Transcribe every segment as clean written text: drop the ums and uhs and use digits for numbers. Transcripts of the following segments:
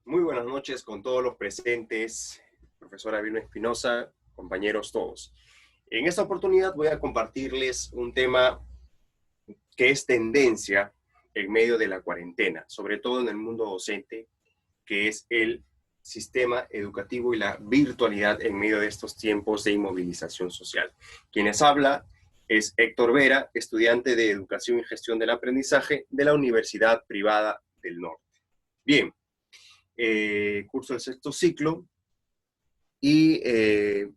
Muy buenas noches con todos los presentes, profesora Vilma Espinosa, compañeros todos. En esta oportunidad voy a compartirles un tema que es tendencia en medio de la cuarentena, sobre todo en el mundo docente, que es el sistema educativo y la virtualidad en medio de estos tiempos de inmovilización social. Quienes habla es Héctor Vera, estudiante de Educación y Gestión del Aprendizaje de la Universidad Privada del Norte. Bien, curso el sexto ciclo y he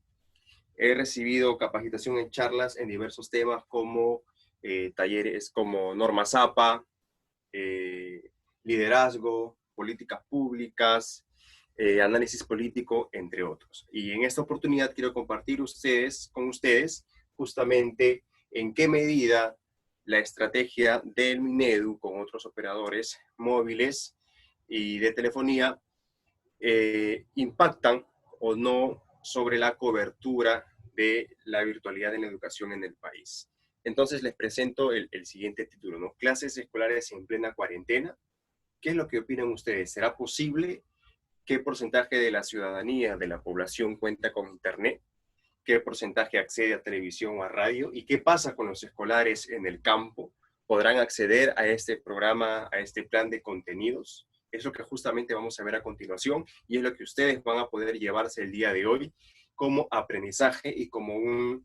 recibido capacitación en charlas en diversos temas como talleres como Norma Zapa, liderazgo, políticas públicas, análisis político, entre otros. Y en esta oportunidad quiero compartir con ustedes justamente en qué medida la estrategia del Minedu con otros operadores móviles y de telefonía impactan o no sobre la cobertura de la virtualidad en la educación en el país. Entonces les presento el siguiente título, ¿no? Clases escolares en plena cuarentena. ¿Qué es lo que opinan ustedes? ¿Será posible? ¿Qué porcentaje de la ciudadanía, de la población cuenta con internet? ¿Qué porcentaje accede a televisión o a radio? ¿Y qué pasa con los escolares en el campo? ¿Podrán acceder a este programa, a este plan de contenidos? Es lo que justamente vamos a ver a continuación y es lo que ustedes van a poder llevarse el día de hoy como aprendizaje y como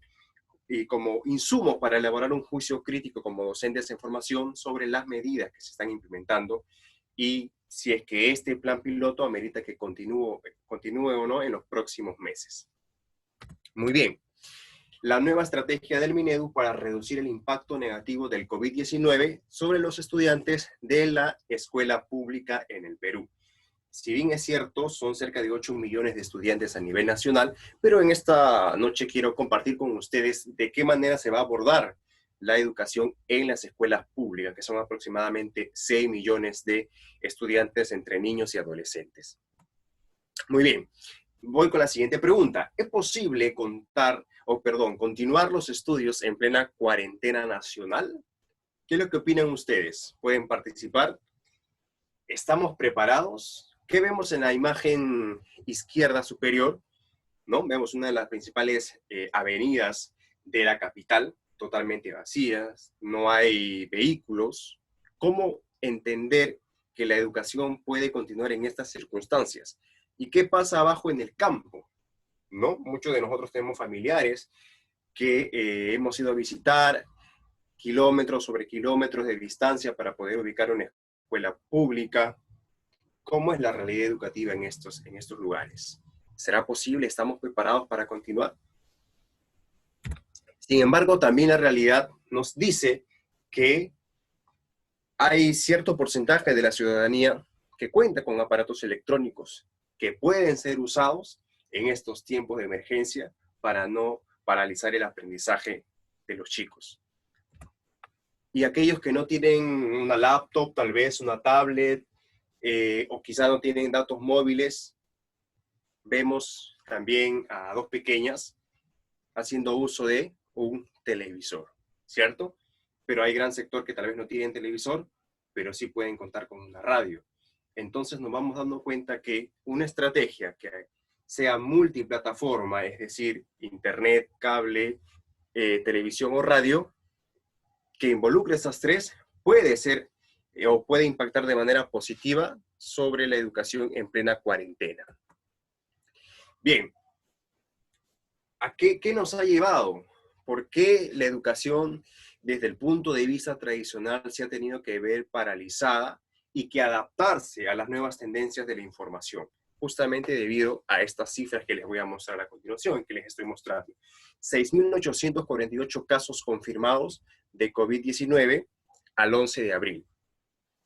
insumo para elaborar un juicio crítico como docentes en formación sobre las medidas que se están implementando y si es que este plan piloto amerita que continúe o no en los próximos meses. Muy bien. La nueva estrategia del Minedu para reducir el impacto negativo del COVID-19 sobre los estudiantes de la escuela pública en el Perú. Si bien es cierto, son cerca de 8 millones de estudiantes a nivel nacional, pero en esta noche quiero compartir con ustedes de qué manera se va a abordar la educación en las escuelas públicas, que son aproximadamente 6 millones de estudiantes entre niños y adolescentes. Muy bien, voy con la siguiente pregunta. ¿Es posible continuar los estudios en plena cuarentena nacional? ¿Qué es lo que opinan ustedes? ¿Pueden participar? ¿Estamos preparados? ¿Qué vemos en la imagen izquierda superior? ¿No? Vemos una de las principales avenidas de la capital, totalmente vacías, no hay vehículos. ¿Cómo entender que la educación puede continuar en estas circunstancias? ¿Y qué pasa abajo en el campo? ¿No? Muchos de nosotros tenemos familiares que hemos ido a visitar kilómetros sobre kilómetros de distancia para poder ubicar una escuela pública. ¿Cómo es la realidad educativa en estos lugares? ¿Será posible? ¿Estamos preparados para continuar? Sin embargo, también la realidad nos dice que hay cierto porcentaje de la ciudadanía que cuenta con aparatos electrónicos que pueden ser usados en estos tiempos de emergencia para no paralizar el aprendizaje de los chicos. Y aquellos que no tienen una laptop, tal vez una tablet, o quizá no tienen datos móviles, vemos también a dos pequeñas haciendo uso de un televisor, ¿cierto? Pero hay gran sector que tal vez no tienen televisor, pero sí pueden contar con una radio. Entonces nos vamos dando cuenta que una estrategia que sea multiplataforma, es decir, internet, cable, televisión o radio, que involucre esas tres, puede ser o puede impactar de manera positiva sobre la educación en plena cuarentena. Bien, ¿a qué nos ha llevado? ¿Por qué la educación desde el punto de vista tradicional se ha tenido que ver paralizada y que adaptarse a las nuevas tendencias de la información? Justamente debido a estas cifras que les voy a mostrar a continuación, que les estoy mostrando. 6.848 casos confirmados de COVID-19 al 11 de abril.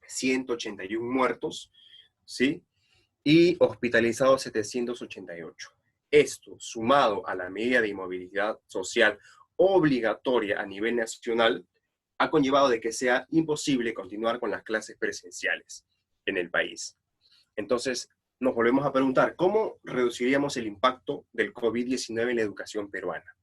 181 muertos, ¿sí? Y hospitalizados 788. Esto, sumado a la medida de inmovilidad social obligatoria a nivel nacional, ha conllevado de que sea imposible continuar con las clases presenciales en el país. Entonces, nos volvemos a preguntar, ¿cómo reduciríamos el impacto del COVID-19 en la educación peruana?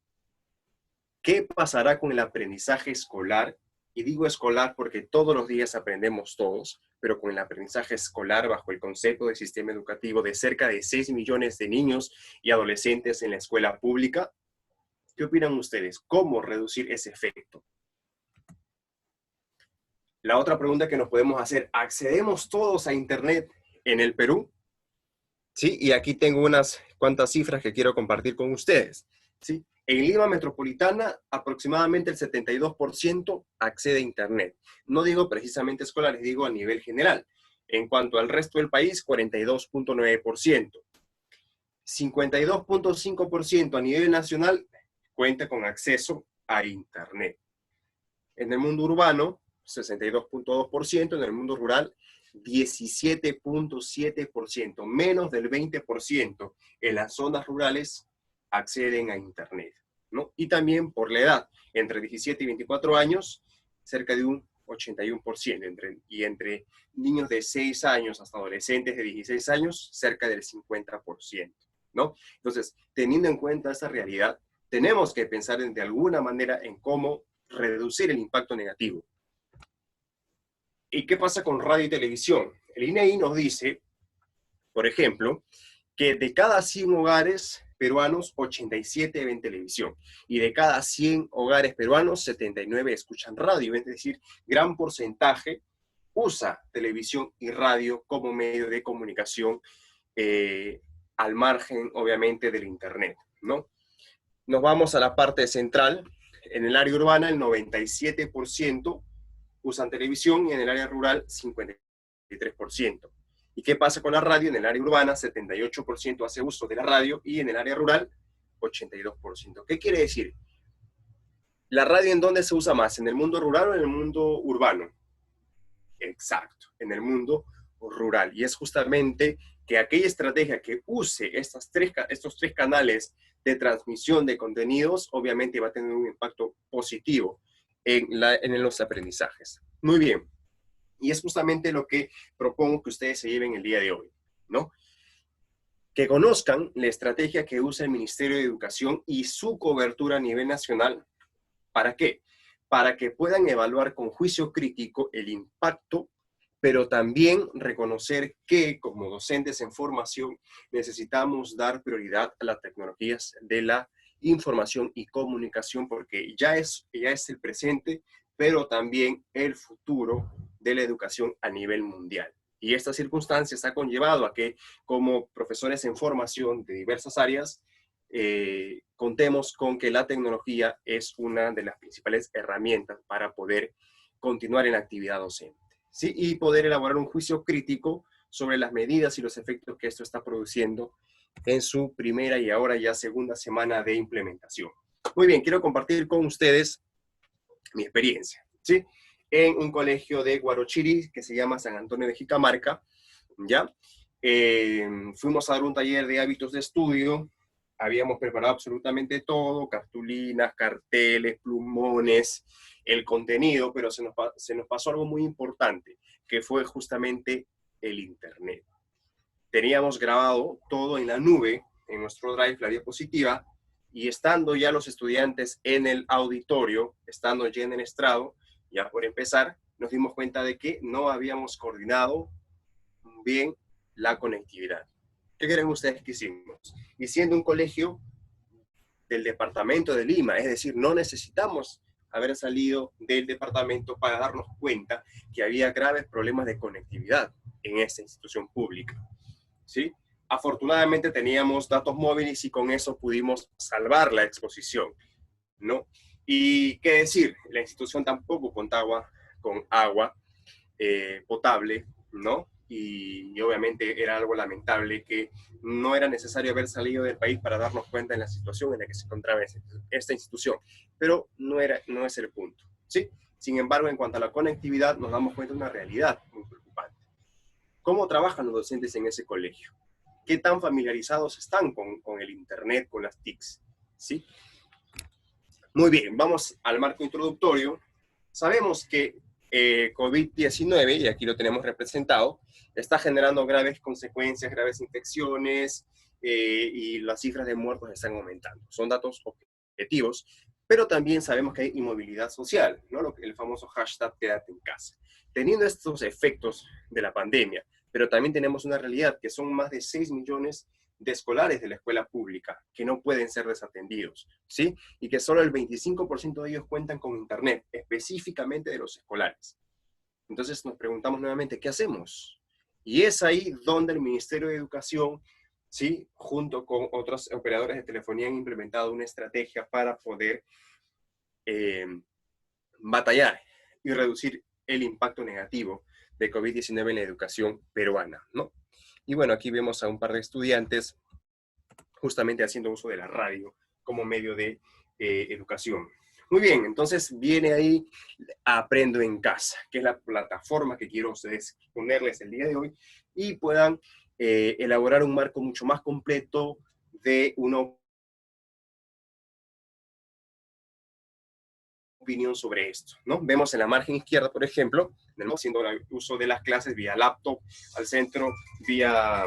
¿Qué pasará con el aprendizaje escolar y digo escolar porque todos los días aprendemos todos, pero con el aprendizaje escolar bajo el concepto de sistema educativo de cerca de 6 millones de niños y adolescentes en la escuela pública, ¿qué opinan ustedes? ¿Cómo reducir ese efecto? La otra pregunta que nos podemos hacer, ¿accedemos todos a Internet en el Perú? Sí, y aquí tengo unas cuantas cifras que quiero compartir con ustedes. ¿Sí? En Lima Metropolitana, aproximadamente el 72% accede a Internet. No digo precisamente escolares, digo a nivel general. En cuanto al resto del país, 42.9%. 52.5% a nivel nacional cuenta con acceso a Internet. En el mundo urbano, 62.2%, en el mundo rural, 17.7%, menos del 20% en las zonas rurales acceden a Internet, ¿no? Y también por la edad, entre 17 y 24 años, cerca de un 81%, entre niños de 6 años hasta adolescentes de 16 años, cerca del 50%, ¿no? Entonces, teniendo en cuenta esta realidad, tenemos que pensar de alguna manera en cómo reducir el impacto negativo. ¿Y qué pasa con radio y televisión? El INEGI nos dice, por ejemplo, que de cada 100 hogares peruanos, 87 ven televisión. Y de cada 100 hogares peruanos, 79 escuchan radio. Es decir, gran porcentaje usa televisión y radio como medio de comunicación al margen, obviamente, del Internet, ¿no? Nos vamos a la parte central. En el área urbana, el 97% usan televisión y en el área rural, 53%. ¿Y qué pasa con la radio? En el área urbana, 78% hace uso de la radio y en el área rural, 82%. ¿Qué quiere decir? ¿La radio en dónde se usa más? ¿En el mundo rural o en el mundo urbano? Exacto, en el mundo rural. Y es justamente que aquella estrategia que use estos tres canales de transmisión de contenidos, obviamente va a tener un impacto positivo en los aprendizajes. Muy bien. Y es justamente lo que propongo que ustedes se lleven el día de hoy, ¿no? Que conozcan la estrategia que usa el Ministerio de Educación y su cobertura a nivel nacional. ¿Para qué? Para que puedan evaluar con juicio crítico el impacto, pero también reconocer que como docentes en formación necesitamos dar prioridad a las tecnologías de la información y comunicación porque ya es el presente, pero también el futuro de la educación a nivel mundial. Y esta circunstancia ha conllevado a que como profesores en formación de diversas áreas, contemos con que la tecnología es una de las principales herramientas para poder continuar en la actividad docente, ¿sí? Y poder elaborar un juicio crítico sobre las medidas y los efectos que esto está produciendo en su primera y ahora ya segunda semana de implementación. Muy bien, quiero compartir con ustedes mi experiencia, ¿sí? En un colegio de Guarochiri que se llama San Antonio de Jicamarca, ¿ya? Fuimos a dar un taller de hábitos de estudio, habíamos preparado absolutamente todo, cartulinas, carteles, plumones, el contenido, pero se nos pasó algo muy importante, que fue justamente el Internet. Teníamos grabado todo en la nube, en nuestro Drive, la diapositiva, y estando ya los estudiantes en el auditorio, estando ya en el estrado, ya por empezar, nos dimos cuenta de que no habíamos coordinado bien la conectividad. ¿Qué creen ustedes que hicimos? Y siendo un colegio del departamento de Lima, es decir, no necesitamos haber salido del departamento para darnos cuenta que había graves problemas de conectividad en esta institución pública, ¿sí? Afortunadamente teníamos datos móviles y con eso pudimos salvar la exposición, ¿no? Y qué decir, la institución tampoco contaba con agua potable, ¿no? Y obviamente era algo lamentable que no era necesario haber salido del país para darnos cuenta de la situación en la que se encontraba esta institución, pero no es el punto, ¿sí? Sin embargo, en cuanto a la conectividad, nos damos cuenta de una realidad muy preocupante. ¿Cómo trabajan los docentes en ese colegio? ¿Qué tan familiarizados están con el Internet, con las TICs? ¿Sí? Muy bien, vamos al marco introductorio. Sabemos que COVID-19, y aquí lo tenemos representado, está generando graves consecuencias, graves infecciones, y las cifras de muertos están aumentando. Son datos objetivos, Pero también sabemos que hay inmovilidad social, ¿no? El famoso hashtag quédate en casa. Teniendo estos efectos de la pandemia, pero también tenemos una realidad que son más de 6 millones de escolares de la escuela pública que no pueden ser desatendidos, ¿sí? Y que solo el 25% de ellos cuentan con internet, específicamente de los escolares. Entonces nos preguntamos nuevamente, ¿qué hacemos? Y es ahí donde el Ministerio de Educación, ¿sí?, junto con otros operadores de telefonía, han implementado una estrategia para poder batallar y reducir el impacto negativo de COVID-19 en la educación peruana, ¿no? Y bueno, aquí vemos a un par de estudiantes justamente haciendo uso de la radio como medio de educación. Muy bien, entonces viene ahí Aprendo en Casa, que es la plataforma que quiero ponerles el día de hoy y puedan elaborar un marco mucho más completo de una opinión sobre esto, ¿no? Vemos en la margen izquierda, por ejemplo, haciendo el uso de las clases vía laptop, al centro vía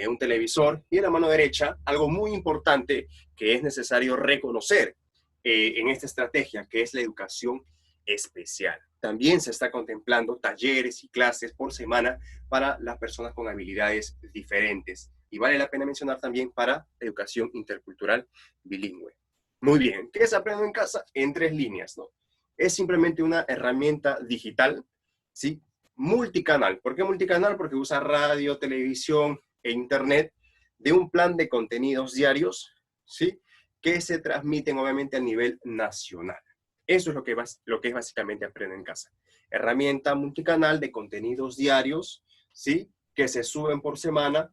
un televisor, y en la mano derecha, algo muy importante que es necesario reconocer en esta estrategia, que es la educación especial. También se está contemplando talleres y clases por semana para las personas con habilidades diferentes. Y vale la pena mencionar también para educación intercultural bilingüe. Muy bien, ¿qué es Aprendo en Casa? En 3 líneas, ¿no? Es simplemente una herramienta digital, ¿sí? Multicanal. ¿Por qué multicanal? Porque usa radio, televisión e internet de un plan de contenidos diarios, ¿sí?, que se transmiten obviamente a nivel nacional. Eso es lo que es básicamente Aprendo en Casa. Herramienta multicanal de contenidos diarios, ¿sí?, que se suben por semana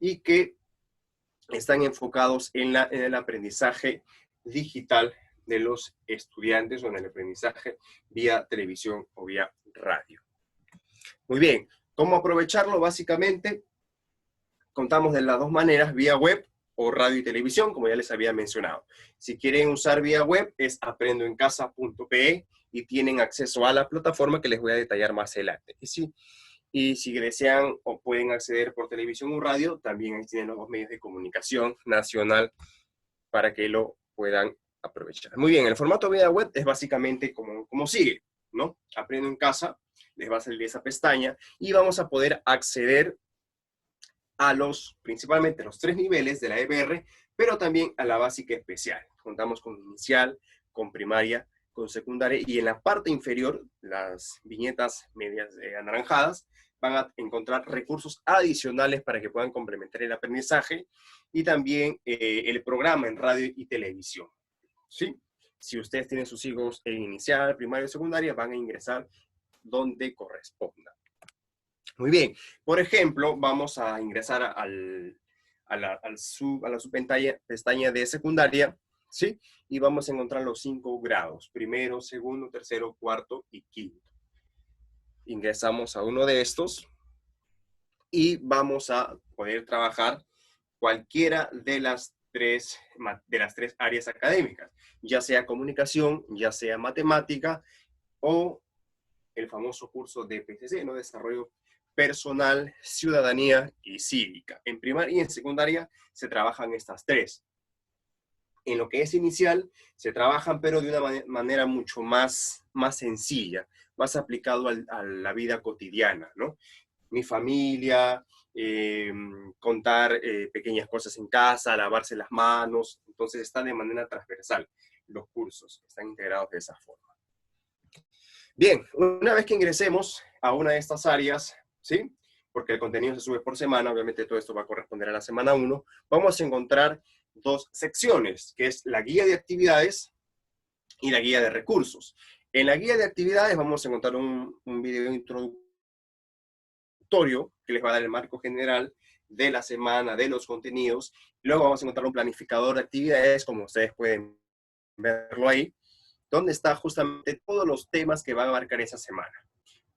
y que están enfocados en el aprendizaje digital de los estudiantes o en el aprendizaje vía televisión o vía radio. Muy bien, ¿cómo aprovecharlo? Básicamente, contamos de las dos maneras, vía web o radio y televisión, como ya les había mencionado. Si quieren usar vía web, es aprendoencasa.pe y tienen acceso a la plataforma que les voy a detallar más adelante. Y si desean o pueden acceder por televisión o radio, también ahí tienen los dos medios de comunicación nacional para que lo puedan aprovechar. Muy bien, el formato vía web es básicamente como sigue, ¿no? Aprendo en Casa, les va a salir esa pestaña y vamos a poder acceder a principalmente los 3 niveles de la EBR, pero también a la básica especial. Contamos con inicial, con primaria, con secundaria, y en la parte inferior, las viñetas medias anaranjadas, van a encontrar recursos adicionales para que puedan complementar el aprendizaje y también el programa en radio y televisión, ¿sí? Si ustedes tienen sus hijos en inicial, primaria y secundaria, van a ingresar donde corresponda. Muy bien, por ejemplo, vamos a ingresar a la subpestaña de secundaria, ¿sí? Y vamos a encontrar los 5 grados, primero, segundo, tercero, cuarto y quinto. Ingresamos a uno de estos y vamos a poder trabajar cualquiera de las tres áreas académicas, ya sea comunicación, ya sea matemática o el famoso curso de PCC, ¿no? Desarrollo personal, ciudadanía y cívica. En primaria y en secundaria se trabajan estas 3. En lo que es inicial, se trabajan, pero de una manera mucho más sencilla, más aplicado a la vida cotidiana, ¿no? Mi familia, contar pequeñas cosas en casa, lavarse las manos. Entonces están de manera transversal los cursos, están integrados de esa forma. Bien, una vez que ingresemos a una de estas áreas, ¿sí?, porque el contenido se sube por semana, obviamente todo esto va a corresponder a la semana 1, vamos a encontrar 2 secciones, que es la guía de actividades y la guía de recursos. En la guía de actividades vamos a encontrar un video introductorio que les va a dar el marco general de la semana, de los contenidos. Luego vamos a encontrar un planificador de actividades, como ustedes pueden verlo ahí, donde está justamente todos los temas que van a abarcar esa semana.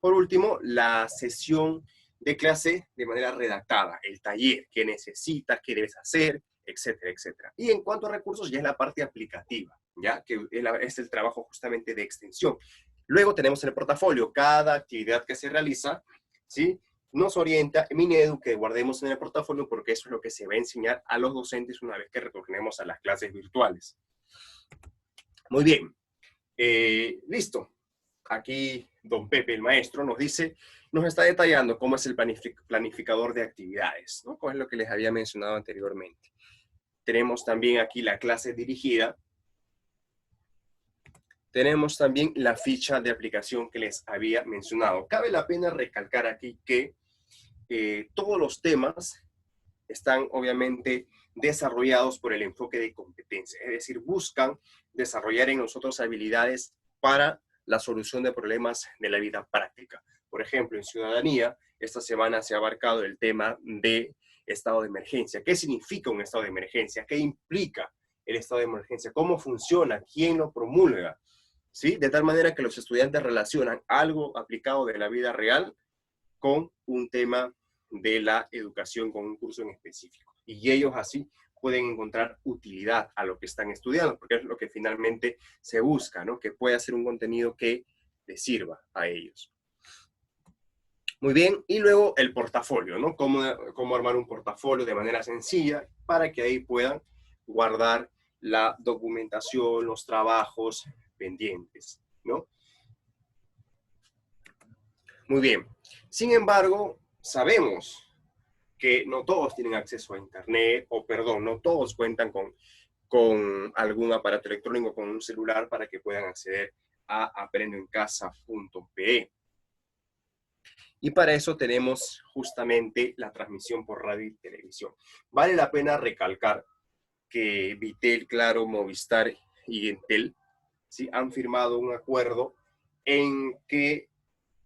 Por último, la sesión de clase de manera redactada, el taller, qué necesitas, qué debes hacer, etcétera, etcétera. Y en cuanto a recursos, ya es la parte aplicativa, ya que es el trabajo justamente de extensión. Luego tenemos en el portafolio cada actividad que se realiza, ¿sí? Nos orienta Minedu que guardemos en el portafolio porque eso es lo que se va a enseñar a los docentes una vez que retornemos a las clases virtuales. Muy bien. Listo. Aquí don Pepe, el maestro, nos está detallando cómo es el planificador de actividades, ¿no? Como es lo que les había mencionado anteriormente. Tenemos también aquí la clase dirigida. Tenemos también la ficha de aplicación que les había mencionado. Cabe la pena recalcar aquí que todos los temas están obviamente desarrollados por el enfoque de competencia, es decir, buscan desarrollar en nosotros habilidades para la solución de problemas de la vida práctica. Por ejemplo, en ciudadanía, esta semana se ha abarcado el tema de estado de emergencia. ¿Qué significa un estado de emergencia? ¿Qué implica el estado de emergencia? ¿Cómo funciona? ¿Quién lo promulga? ¿Sí? De tal manera que los estudiantes relacionan algo aplicado de la vida real con un tema de la educación, con un curso en específico. Y ellos así pueden encontrar utilidad a lo que están estudiando, porque es lo que finalmente se busca, ¿no? Que pueda ser un contenido que les sirva a ellos. Muy bien, y luego el portafolio, ¿no? Cómo armar un portafolio de manera sencilla para que ahí puedan guardar la documentación, los trabajos pendientes, ¿no? Muy bien. Sin embargo, sabemos que no todos tienen acceso a Internet, o perdón, no todos cuentan con algún aparato electrónico, con un celular para que puedan acceder a aprendoencasa.pe. Y para eso tenemos justamente la transmisión por radio y televisión. Vale la pena recalcar que Vitel, Claro, Movistar y Entel, ¿sí?, han firmado un acuerdo en que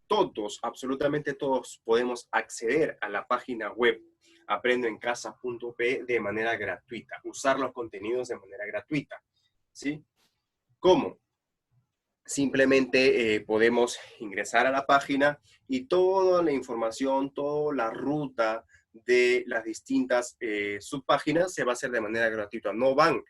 todos, absolutamente todos, podemos acceder a la página web aprendoencasa.pe de manera gratuita, usar los contenidos de manera gratuita, ¿sí? ¿Cómo? Simplemente podemos ingresar a la página y toda la información, toda la ruta de las distintas subpáginas se va a hacer de manera gratuita. No van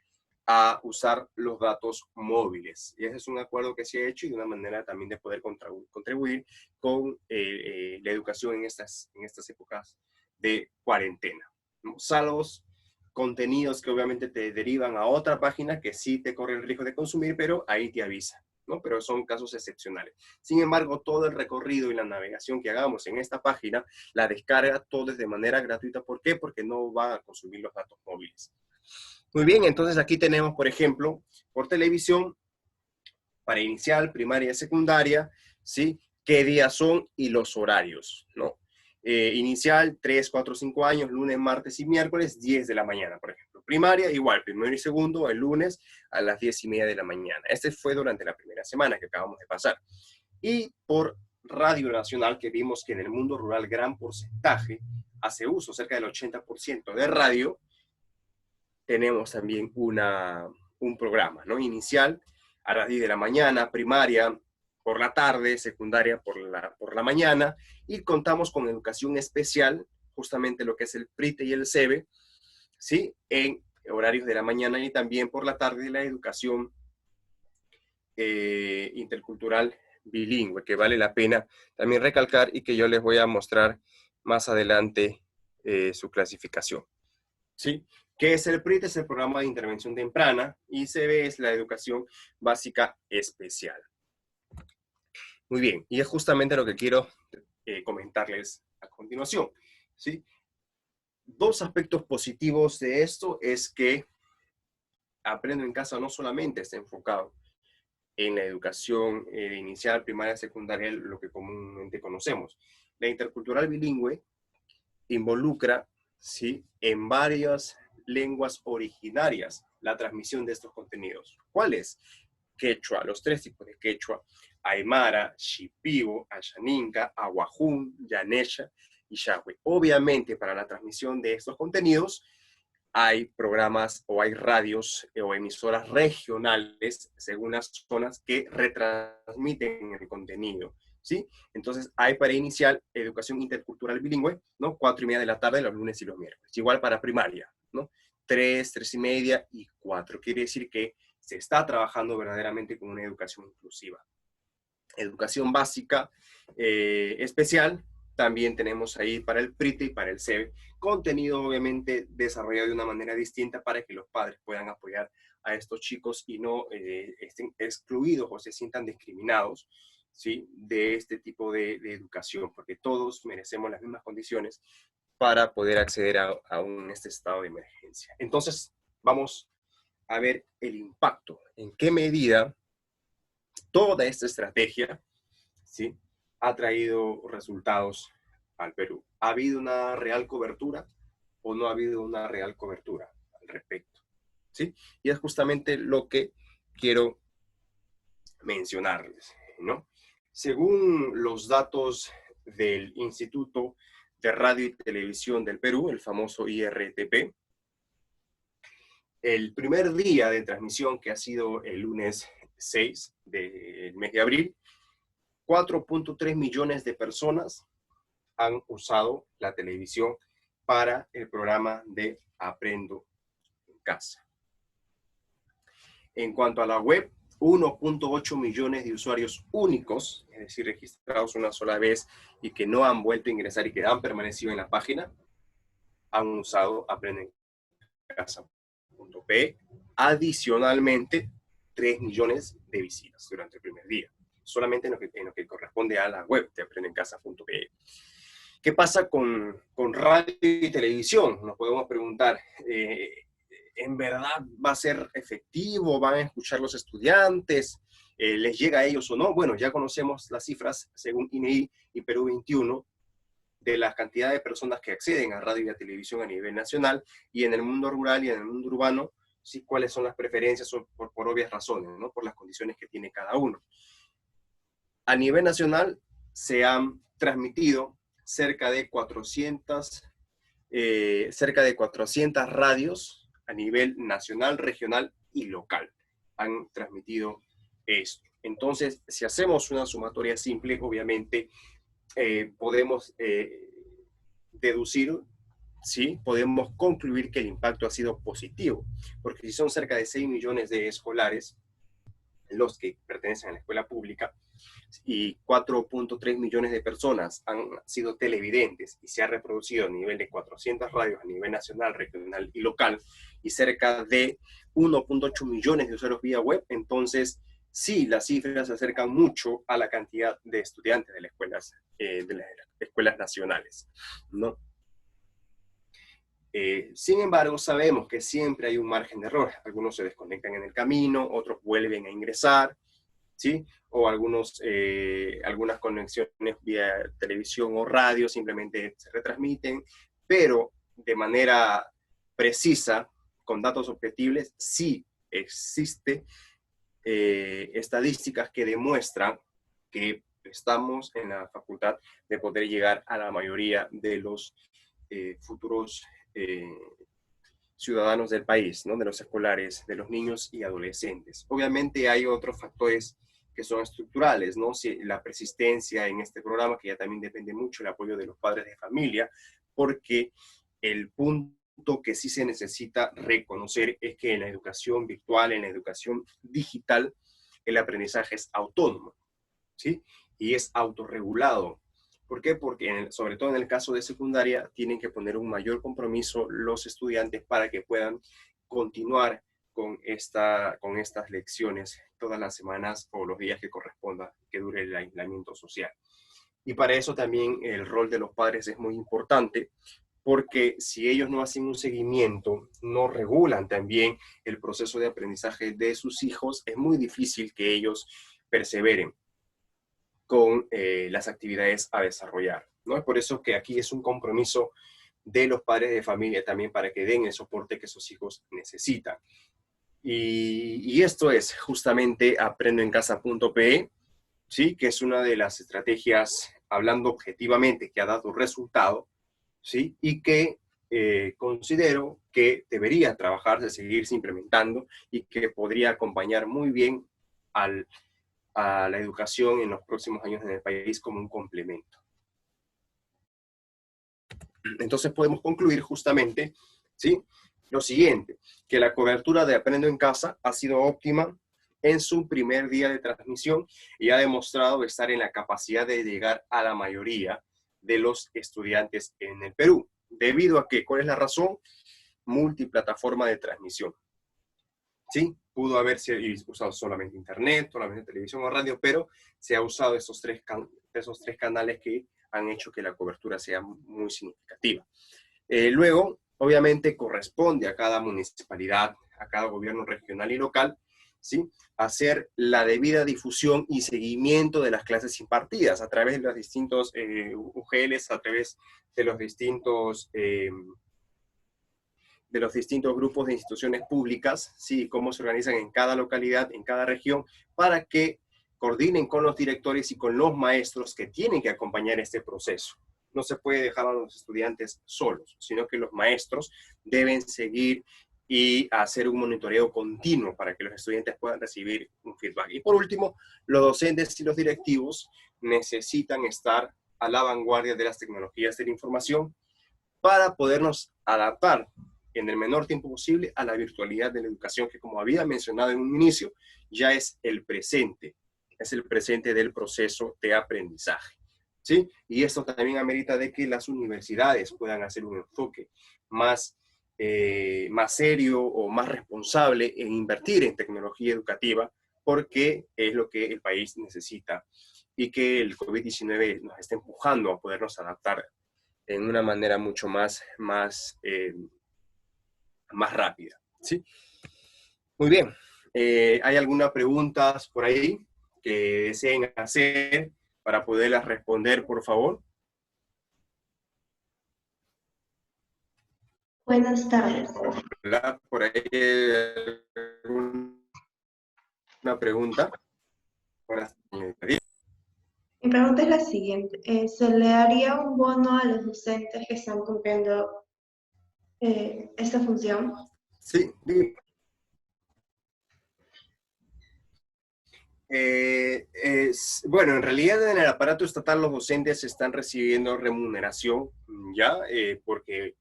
a usar los datos móviles. Y ese es un acuerdo que se ha hecho y una manera también de poder contribuir con la educación en estas épocas de cuarentena, ¿no? Salvos contenidos que obviamente te derivan a otra página que sí te corre el riesgo de consumir, pero ahí te avisa, ¿no? Pero son casos excepcionales. Sin embargo, todo el recorrido y la navegación que hagamos en esta página, la descarga todo es de manera gratuita. ¿Por qué? Porque no va a consumir los datos móviles. Muy bien, entonces aquí tenemos, por ejemplo, por televisión, para inicial, primaria y secundaria, ¿sí? ¿Qué días son y los horarios, ¿no? Inicial, 3, 4, 5 años, lunes, martes y miércoles, 10 de la mañana, por ejemplo. Primaria, igual, primero y segundo, el lunes a las 10:30 de la mañana. Este fue durante la primera semana que acabamos de pasar. Y por Radio Nacional, que vimos que en el mundo rural gran porcentaje hace uso, cerca del 80% de radio, tenemos también un programa, ¿no? Inicial a las 10 de la mañana, primaria por la tarde, secundaria por la mañana, y contamos con educación especial, justamente lo que es el PRITE y el SEBE, ¿sí? En horarios de la mañana y también por la tarde la educación intercultural bilingüe, que vale la pena también recalcar y que yo les voy a mostrar más adelante su clasificación, ¿sí? ¿Qué es el PRIT? Es el programa de intervención temprana, y CB es la educación básica especial. Muy bien, y es justamente lo que quiero comentarles a continuación, ¿sí? Dos aspectos positivos de esto es que Aprendo en Casa no solamente está enfocado en la educación inicial, primaria, secundaria, lo que comúnmente conocemos. La intercultural bilingüe involucra, ¿sí?, en varias lenguas originarias la transmisión de estos contenidos. ¿Cuáles? Quechua, los 3 tipos de quechua: aymara, shipibo, ayaninka, aguajún, yanesha y yahweh. Obviamente, para la transmisión de estos contenidos hay programas o hay radios o emisoras regionales según las zonas que retransmiten el contenido, ¿sí? Entonces hay para inicial educación intercultural bilingüe, ¿no? 4:30 de la tarde los lunes y los miércoles. Igual para primaria, ¿no? 3, 3:30 y 4. Quiere decir que se está trabajando verdaderamente con una educación inclusiva. Educación básica especial, también tenemos ahí para el PRITE y para el SEBE, contenido obviamente desarrollado de una manera distinta para que los padres puedan apoyar a estos chicos y no estén excluidos o se sientan discriminados, ¿sí?, de este tipo de educación, porque todos merecemos las mismas condiciones para poder acceder a este estado de emergencia. Entonces, vamos a ver el impacto, en qué medida toda esta estrategia, ¿sí?, ha traído resultados al Perú. ¿Ha habido una real cobertura o no ha habido una real cobertura al respecto? ¿Sí? Y es justamente lo que quiero mencionarles, ¿no? Según los datos del Instituto de Radio y Televisión del Perú, el famoso IRTP, el primer día de transmisión, que ha sido el lunes 6 del mes de abril, 4.3 millones de personas han usado la televisión para el programa de Aprendo en Casa. En cuanto a la web, 1.8 millones de usuarios únicos, es decir, registrados una sola vez y que no han vuelto a ingresar y que han permanecido en la página, han usado aprendencasa.pe. Adicionalmente, 3 millones de visitas durante el primer día, solamente en lo que corresponde a la web de aprendencasa.pe. ¿Qué pasa con radio y televisión? Nos podemos preguntar, ¿en verdad va a ser efectivo? ¿Van a escuchar los estudiantes? ¿Les llega a ellos o no? Bueno, ya conocemos las cifras, según INEI y Perú 21, de la cantidad de personas que acceden a radio y a televisión a nivel nacional, y en el mundo rural y en el mundo urbano, sí, cuáles son las preferencias por obvias razones, ¿no? Por las condiciones que tiene cada uno. A nivel nacional se han transmitido cerca de 400 radios a nivel nacional, regional y local. Han transmitido esto. Entonces, si hacemos una sumatoria simple, obviamente podemos deducir, ¿sí?, podemos concluir que el impacto ha sido positivo, porque si son cerca de 6 millones de escolares los que pertenecen a la escuela pública, y 4.3 millones de personas han sido televidentes y se ha reproducido a nivel de 400 radios a nivel nacional, regional y local, y cerca de 1.8 millones de usuarios vía web, entonces sí, las cifras se acercan mucho a la cantidad de estudiantes de las escuelas nacionales, ¿no? Sin embargo, sabemos que siempre hay un margen de error. Algunos se desconectan en el camino, otros vuelven a ingresar, ¿sí? O algunas conexiones vía televisión o radio simplemente se retransmiten, pero de manera precisa, con datos objetivos, sí existe estadísticas que demuestran que estamos en la facultad de poder llegar a la mayoría de los futuros ciudadanos del país, ¿no?, de los escolares, de los niños y adolescentes. Obviamente hay otros factores que son estructurales, ¿no? Si la persistencia en este programa, que ya también depende mucho del apoyo de los padres de familia, porque el punto que sí se necesita reconocer es que en la educación virtual, en la educación digital, el aprendizaje es autónomo, ¿sí? Y es autorregulado. ¿Por qué? Porque sobre todo en el caso de secundaria tienen que poner un mayor compromiso los estudiantes para que puedan continuar con estas lecciones todas las semanas o los días que corresponda que dure el aislamiento social. Y para eso también el rol de los padres es muy importante, porque si ellos no hacen un seguimiento, no regulan también el proceso de aprendizaje de sus hijos, es muy difícil que ellos perseveren con las actividades a desarrollar, ¿no? Es por eso que aquí es un compromiso de los padres de familia también para que den el soporte que sus hijos necesitan. Y esto es justamente aprendoencasa.pe, ¿sí?, que es una de las estrategias, hablando objetivamente, que ha dado resultado, ¿sí?, y que considero que debería trabajarse, seguirse implementando y que podría acompañar muy bien a la educación en los próximos años en el país como un complemento. Entonces podemos concluir justamente, ¿sí?, lo siguiente, que la cobertura de Aprendo en Casa ha sido óptima en su primer día de transmisión y ha demostrado estar en la capacidad de llegar a la mayoría de los estudiantes en el Perú. ¿Debido a qué? ¿Cuál es la razón? Multiplataforma de transmisión. ¿sí? Pudo haberse usado solamente internet, solamente televisión o radio, pero se ha usado esos tres canales que han hecho que la cobertura sea muy significativa. Luego, obviamente, corresponde a cada municipalidad, a cada gobierno regional y local, ¿sí? Hacer la debida difusión y seguimiento de las clases impartidas a través de los distintos UGLs, a través de los distintos grupos de instituciones públicas, ¿sí? Cómo se organizan en cada localidad, en cada región, para que coordinen con los directores y con los maestros que tienen que acompañar este proceso. No se puede dejar a los estudiantes solos, sino que los maestros deben seguir y hacer un monitoreo continuo para que los estudiantes puedan recibir un feedback. Y por último, los docentes y los directivos necesitan estar a la vanguardia de las tecnologías de la información para podernos adaptar en el menor tiempo posible a la virtualidad de la educación, que como había mencionado en un inicio, ya es el presente del proceso de aprendizaje, ¿sí? Y esto también amerita de que las universidades puedan hacer un enfoque más serio o más responsable en invertir en tecnología educativa, porque es lo que el país necesita y que el COVID-19 nos está empujando a podernos adaptar en una manera mucho más rápida, ¿sí? Muy bien. ¿Hay alguna preguntas por ahí que deseen hacer para poderlas responder, por favor? Buenas tardes. Hola, por ahí una pregunta. Buenas tardes. Mi pregunta es la siguiente. ¿Se le haría un bono a los docentes que están cumpliendo esta función? Sí, bueno, en realidad en el aparato estatal los docentes están recibiendo remuneración, ¿ya? Porque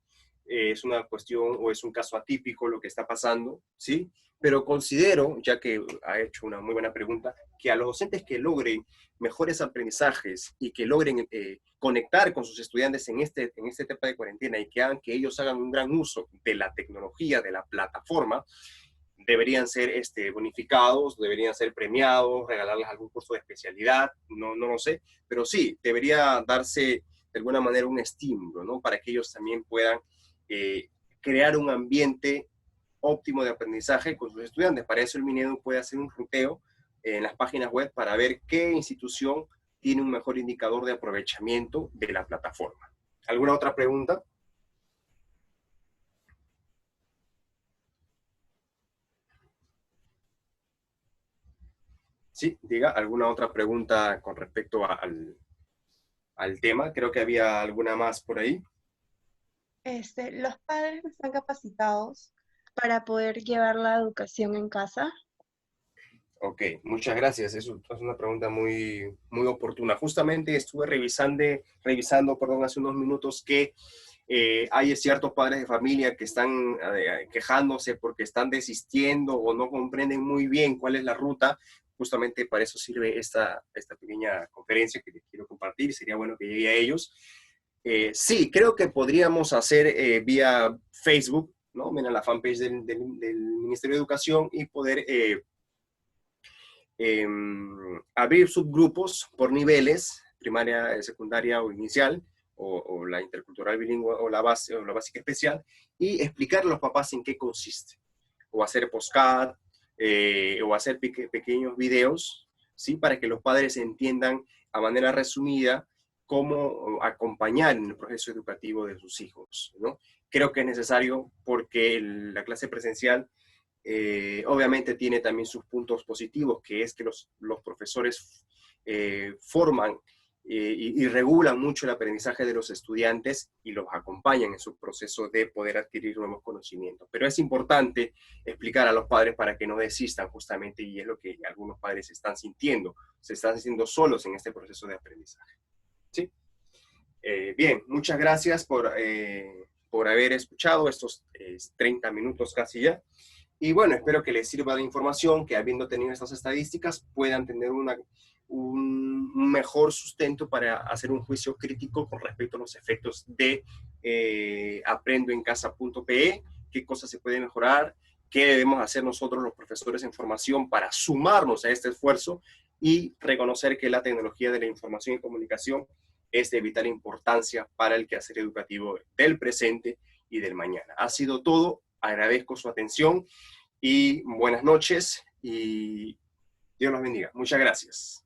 es una cuestión o es un caso atípico lo que está pasando, ¿sí? Pero considero, ya que ha hecho una muy buena pregunta, que a los docentes que logren mejores aprendizajes y que logren conectar con sus estudiantes en este etapa de cuarentena y que hagan que ellos hagan un gran uso de la tecnología, de la plataforma, deberían ser bonificados, deberían ser premiados, regalarles algún curso de especialidad, no lo sé, pero sí, debería darse de alguna manera un estímulo, ¿no? Para que ellos también puedan crear un ambiente óptimo de aprendizaje con sus estudiantes. Para eso el Minedu puede hacer un ruteo en las páginas web para ver qué institución tiene un mejor indicador de aprovechamiento de la plataforma. ¿Alguna otra pregunta? Sí, diga, ¿alguna otra pregunta con respecto al tema? Creo que había alguna más por ahí. ¿Los padres están capacitados para poder llevar la educación en casa? Ok, muchas gracias. Es una pregunta muy, muy oportuna. Justamente estuve revisando, hace unos minutos que hay ciertos padres de familia que están quejándose porque están desistiendo o no comprenden muy bien cuál es la ruta. Justamente para eso sirve esta pequeña conferencia que les quiero compartir. Sería bueno que llegue a ellos. Sí, creo que podríamos hacer vía Facebook, ¿no? Mira la fanpage del Ministerio de Educación y poder abrir subgrupos por niveles, primaria, secundaria o inicial, o la intercultural bilingüe o la básica especial, y explicar a los papás en qué consiste. O hacer postcard, o hacer pequeños videos, ¿sí? Para que los padres entiendan a manera resumida cómo acompañar en el proceso educativo de sus hijos, ¿no? Creo que es necesario porque la clase presencial obviamente tiene también sus puntos positivos, que es que los profesores forman y regulan mucho el aprendizaje de los estudiantes y los acompañan en su proceso de poder adquirir nuevos conocimientos. Pero es importante explicar a los padres para que no desistan justamente, y es lo que algunos padres están sintiendo, se están sintiendo solos en este proceso de aprendizaje. ¿Sí? Bien, muchas gracias por haber escuchado estos 30 minutos casi ya. Y bueno, espero que les sirva de información, que habiendo tenido estas estadísticas puedan tener un mejor sustento para hacer un juicio crítico con respecto a los efectos de aprendoencasa.pe, qué cosas se pueden mejorar, qué debemos hacer nosotros los profesores en formación para sumarnos a este esfuerzo y reconocer que la tecnología de la información y comunicación es de vital importancia para el quehacer educativo del presente y del mañana. Ha sido todo, agradezco su atención y buenas noches y Dios los bendiga. Muchas gracias.